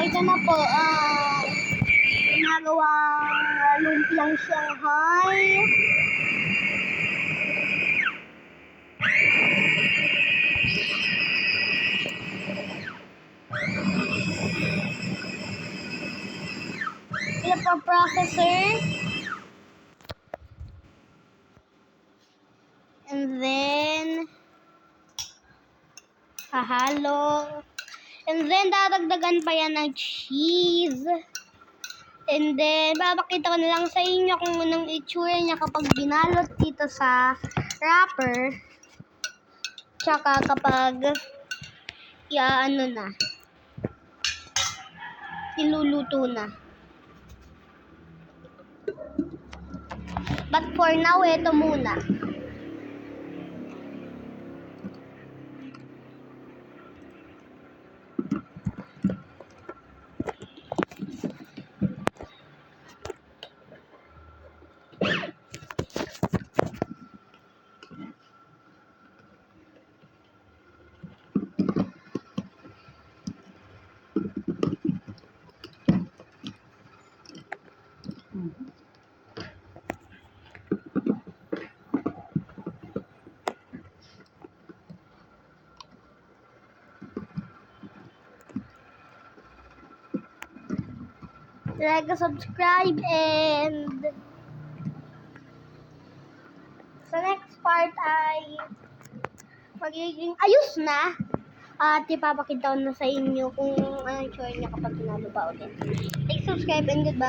ito na po, ginagawang lumpiang Shanghai. Ito po processor. And then, hahalo. And then, dadagdagan pa yan ng cheese. And then, babakita ko na lang sa inyo kung anong itsura niya kapag binalot dito sa wrapper. Tsaka kapag iluluto na. But for now, ito muna. Like, subscribe, and sa next part ay magiging ayos na at ipapakita ko na sa inyo kung ano yung itsura niya kapag pinalo pa ulit. Like, subscribe, and goodbye.